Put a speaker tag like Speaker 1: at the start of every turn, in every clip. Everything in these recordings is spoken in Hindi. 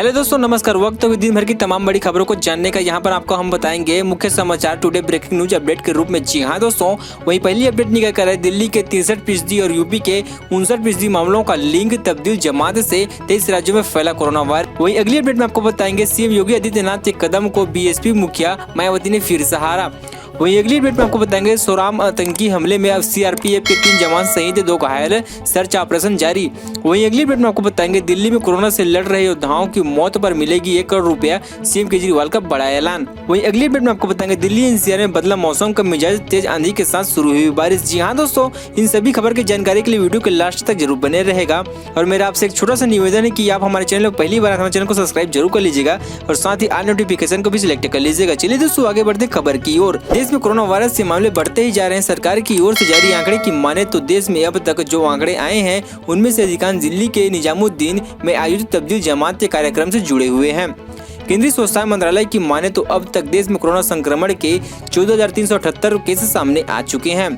Speaker 1: हेलो दोस्तों, नमस्कार। वक्त तो दिन भर की तमाम बड़ी खबरों को जानने का यहाँ पर आपको हम बताएंगे मुख्य समाचार टुडे ब्रेकिंग न्यूज अपडेट के रूप में। जी हाँ दोस्तों, वही पहली अपडेट निकल कर है दिल्ली के 63% और यूपी के 59% मामलों का लिंक तब्दील जमात से 23 राज्यों में फैला कोरोना वायरस। वही अगली अपडेट में आपको बताएंगे सीएम योगी आदित्यनाथ के कदम को बीएसपी मुखिया मायावती ने फिर सहारा। वही अगली अपडेट में आपको बताएंगे सोराम आतंकी हमले में अब सीआरपीएफ के 3 जवान शहीद, 2 घायल, सर्च ऑपरेशन जारी। वही अगली अपडेट में आपको बताएंगे दिल्ली में कोरोना से लड़ रहे योद्धाओं की मौत पर मिलेगी 1 करोड़ रुपया, सीएम केजरीवाल का बड़ा ऐलान। वही अगली अपडेट में आपको बताएंगे दिल्ली एनसीआर में बदला मौसम का मिजाज, तेज आंधी के साथ शुरू हुई बारिश। जी हाँ दोस्तों, इन सभी खबर की जानकारी के लिए वीडियो के लास्ट तक जरूर बने रहेगा। और मेरा आपसे एक छोटा सा निवेदन है कि आप हमारे चैनल पर पहली बार हमारे चैनल को सब्सक्राइब जरूर कर लीजिएगा और साथ ही ऑल नोटिफिकेशन को भी सिलेक्ट कर लीजिएगा। चलिए दोस्तों आगे बढ़ते खबर की ओर। देश में कोरोना वायरस से मामले बढ़ते ही जा रहे हैं। सरकार की ओर से जारी आंकड़े की माने तो देश में अब तक जो आंकड़े आए हैं उनमें से अधिकांश दिल्ली के निजामुद्दीन में आयोजित तब्दील जमात के कार्यक्रम से जुड़े हुए हैं। केंद्रीय स्वास्थ्य मंत्रालय की माने तो अब तक देश में कोरोना संक्रमण के 14,378 केस सामने आ चुके हैं,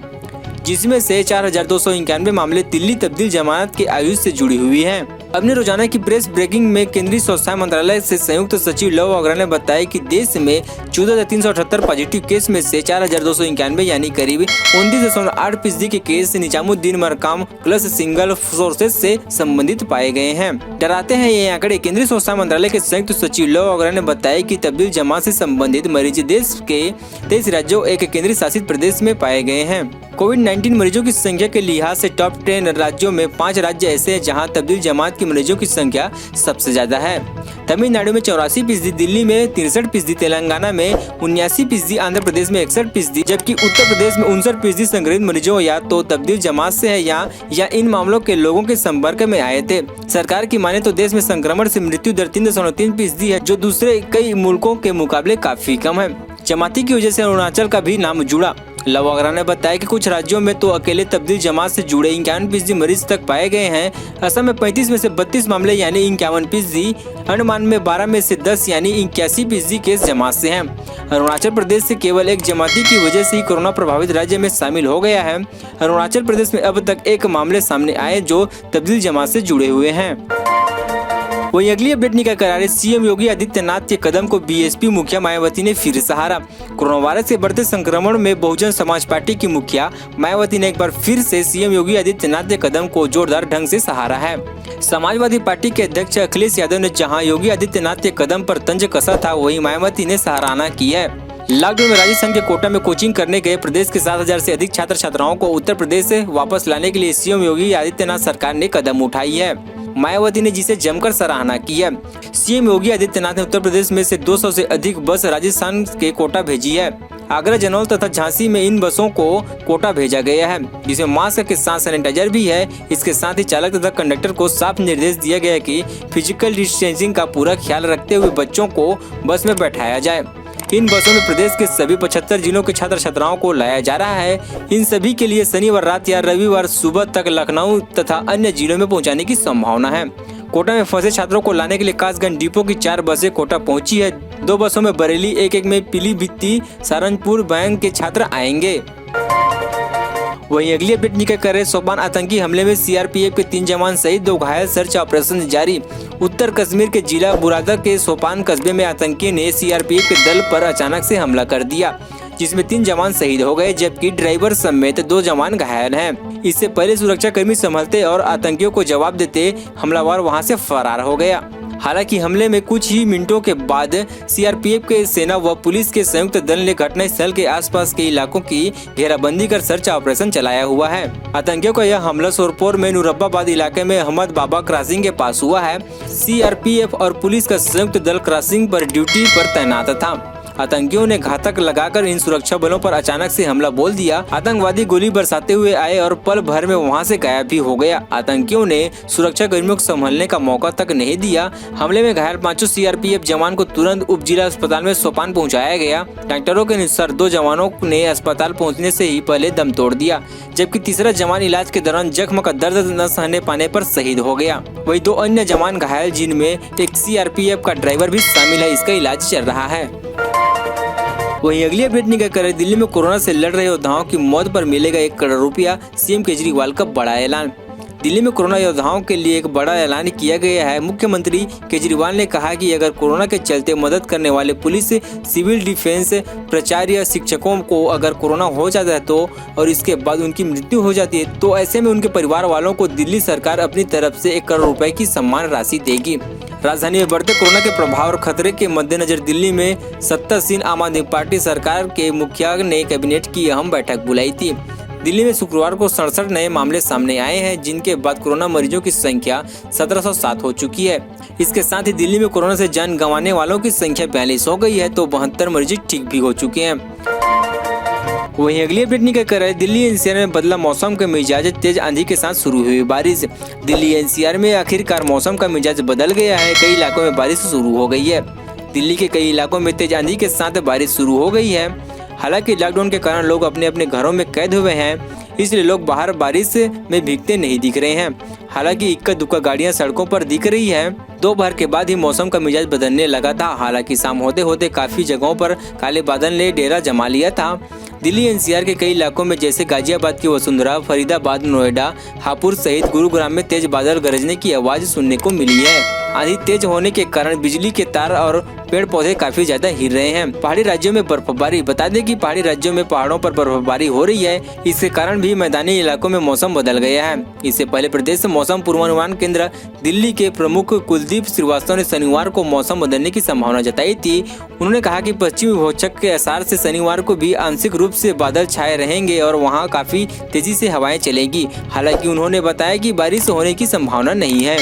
Speaker 1: जिसमें से 4,291 मामले दिल्ली तब्दील जमात के आयोजन से जुड़ी हुई हैं। अपने रोजाना की प्रेस ब्रेकिंग में केंद्रीय स्वास्थ्य मंत्रालय से संयुक्त सचिव लव अग्रवाल ने बताया कि देश में 14,378 पॉजिटिव केस में से 4,291 यानी करीब 29.8% के case Nizamuddin Markaz cluster single sources से संबंधित पाए गए हैं। डराते हैं ये आंकड़े। केंद्रीय स्वास्थ्य मंत्रालय के संयुक्त सचिव लव अग्रवाल ने बताया कि तब्दील जमात से संबंधित मरीज देश के 23 राज्यों एक केंद्रीय शासित प्रदेश में पाए गए हैं। कोविड-19 मरीजों की संख्या के लिहाज से टॉप 10 राज्यों में 5 राज्य ऐसे हैं जहां तब्दील जमात के मरीजों की संख्या सबसे ज्यादा है। तमिलनाडु में 84%, दिल्ली में 63%, तेलंगाना में 79%, आंध्र प्रदेश में 61%, जबकि उत्तर प्रदेश में 59% संक्रमित मरीजों या तो तब्दील जमात से है या इन मामलों के लोगों के संपर्क में आए थे। सरकार की माने तो देश में संक्रमण से मृत्यु दर 3.3% है, जो दूसरे कई मुल्कों के मुकाबले काफी कम है। जमाती की वजह से अरुणाचल का भी नाम जुड़ा। लव अग्रवाल ने बताया कि कुछ राज्यों में तो अकेले तब्दील जमात से जुड़े 51% मरीज तक पाए गए हैं। असम में 35 में से 32 मामले यानी 51%, अंडमान में 12 में से 10 यानी 81% केस जमात से हैं। अरुणाचल प्रदेश से केवल एक जमाती की वजह से ही कोरोना प्रभावित राज्य में शामिल हो गया है। अरुणाचल प्रदेश में अब तक 1 मामले सामने आए जो तब्दील जमात से जुड़े हुए हैं। वही अगली अपडेट निकल कर आ रही सीएम योगी आदित्यनाथ के कदम को बीएसपी मुखिया मायावती ने फिर सहारा। कोरोना वायरस के बढ़ते संक्रमण में बहुजन समाज पार्टी की मुखिया मायावती ने एक बार फिर से सीएम योगी आदित्यनाथ के कदम को जोरदार ढंग से सहारा है। समाजवादी पार्टी के अध्यक्ष अखिलेश यादव ने जहां योगी आदित्यनाथ के कदम पर तंज कसा था, वहीं मायावती ने सराहना की है। लॉकडाउन में राज्य संघ के कोटा में कोचिंग करने गए प्रदेश के 7,000 से अधिक छात्र छात्राओं को उत्तर प्रदेश से वापस लाने के लिए सीएम योगी आदित्यनाथ सरकार ने कदम उठाई है। मायावती ने जिसे जमकर सराहना की है। सीएम योगी आदित्यनाथ ने उत्तर प्रदेश में से 200 से अधिक बस राजस्थान के कोटा भेजी है। आगरा, जनौल तथा झांसी में इन बसों को कोटा भेजा गया है, जिसमें मास्क के साथ सैनिटाइजर भी है। इसके साथ ही चालक तथा कंडक्टर को साफ निर्देश दिया गया है कि फिजिकल डिस्टेंसिंग का पूरा ख्याल रखते हुए बच्चों को बस में बैठाया जाए। इन बसों में प्रदेश के सभी 75 जिलों के छात्र छात्राओं को लाया जा रहा है। इन सभी के लिए शनिवार रात या रविवार सुबह तक लखनऊ तथा अन्य जिलों में पहुंचाने की संभावना है। कोटा में फंसे छात्रों को लाने के लिए कासगंज डिपो की 4 बसें कोटा पहुंची है। 2 बसों में बरेली, एक में पीलीभीत, सहारनपुर बैंक के छात्र आएंगे। वहीं अगली अपडेट निकल कर रहे सोपान आतंकी हमले में सीआरपीएफ के 3 जवान शहीद, 2 घायल, सर्च ऑपरेशन जारी। उत्तर कश्मीर के जिला बुरादा के सोपान कस्बे में आतंकी ने सीआरपीएफ के दल पर अचानक से हमला कर दिया, जिसमें 3 जवान शहीद हो गए, जबकि ड्राइवर समेत 2 जवान घायल हैं। इससे पहले सुरक्षाकर्मी संभलते और आतंकियों को जवाब देते हमलावर वहां से फरार हो गया। हालांकि हमले में कुछ ही मिनटों के बाद सीआरपीएफ के सेना व पुलिस के संयुक्त दल ने घटनास्थल के आसपास के इलाकों की घेराबंदी कर सर्च ऑपरेशन चलाया हुआ है। आतंकियों का यह हमला सोरपोर में नूरबाबाद इलाके में अहमद बाबा क्रॉसिंग के पास हुआ है। सीआरपीएफ और पुलिस का संयुक्त दल क्रॉसिंग पर ड्यूटी पर तैनात था। आतंकियों ने घातक लगाकर इन सुरक्षा बलों पर अचानक से हमला बोल दिया। आतंकवादी गोली बरसाते हुए आए और पल भर में वहां से गायब भी हो गया। आतंकियों ने सुरक्षा कर्मियों को संभलने का मौका तक नहीं दिया। हमले में घायल 5 सीआरपीएफ जवान को तुरंत उप जिला अस्पताल में सोपान पहुंचाया गया। डॉक्टरों के अनुसार 2 जवानों ने अस्पताल पहुंचने से ही पहले दम तोड़ दिया, जबकि तीसरा जवान इलाज के दौरान जख्म का दर्द न सहने पाने पर शहीद हो गया। वही 2 अन्य जवान घायल, जिनमें एक सीआरपीएफ का ड्राइवर भी शामिल है। इसका इलाज चल रहा है। वहीं अगली अपडेट निकल कर दिल्ली में कोरोना से लड़ रहे योद्धाओं की मौत पर मिलेगा 1 करोड़ रुपया, सीएम केजरीवाल का बड़ा ऐलान। दिल्ली में कोरोना योद्धाओं के लिए एक बड़ा ऐलान किया गया है। मुख्यमंत्री केजरीवाल ने कहा कि अगर कोरोना के चलते मदद करने वाले पुलिस, सिविल डिफेंस, प्राचार्य, शिक्षकों को अगर कोरोना हो जाता है तो और इसके बाद उनकी मृत्यु हो जाती है तो ऐसे में उनके परिवार वालों को दिल्ली सरकार अपनी तरफ से 1 करोड़ रुपए की सम्मान राशि देगी। राजधानी में बढ़ते कोरोना के प्रभाव और खतरे के मद्देनजर दिल्ली में सत्तासीन आम आदमी पार्टी सरकार के मुखिया ने कैबिनेट की अहम बैठक बुलाई थी। दिल्ली में शुक्रवार को 67 नए मामले सामने आए हैं, जिनके बाद कोरोना मरीजों की संख्या 1707 हो चुकी है। इसके साथ ही दिल्ली में कोरोना से जान गंवाने वालों की संख्या 42 हो गई है तो 72 मरीज ठीक भी हो चुके हैं। वहीं अगली अपडेट निकल कर है, दिल्ली एनसीआर में बदला मौसम का मिजाज, तेज आंधी के साथ शुरू हुई बारिश। दिल्ली एनसीआर में आखिरकार मौसम का मिजाज बदल गया है, कई इलाकों में बारिश शुरू हो गई है। दिल्ली के कई इलाकों में तेज आंधी के साथ बारिश शुरू हो गई है। हालांकि लॉकडाउन के कारण लोग अपने अपने घरों में कैद हुए हैं, इसलिए लोग बाहर बारिश में भीगते नहीं दिख रहे हैं। हालांकि इक्का दुक्का गाड़ियां सड़कों पर दिख रही है। दोपहर के बाद ही मौसम का मिजाज बदलने लगा था। हालांकि शाम होते होते काफी जगहों पर काले बादल ने डेरा जमा लिया था। दिल्ली एनसीआर के कई इलाकों में जैसे गाजियाबाद की वसुंधरा, फरीदाबाद, नोएडा, हापुड़ सहित गुरुग्राम में तेज बादल गरजने की आवाज सुनने को मिली है। आंधी तेज होने के कारण बिजली के तार और पेड़ पौधे काफी ज्यादा हिल रहे हैं। पहाड़ी राज्यों में बर्फबारी, बता दें कि पहाड़ी राज्यों में पहाड़ों पर बर्फबारी हो रही है, इसके कारण भी मैदानी इलाकों में मौसम बदल गया है। इससे पहले प्रदेश मौसम पूर्वानुमान केंद्र दिल्ली के प्रमुख कुलदीप श्रीवास्तव ने शनिवार को मौसम बदलने की संभावना जताई थी। उन्होंने कहा कि पश्चिमी विक्षोभ के असर से शनिवार को भी आंशिक रूप से बादल छाए रहेंगे और वहां काफी तेजी से हवाएं चलेगी। हालांकि उन्होंने बताया कि बारिश होने की संभावना नहीं है।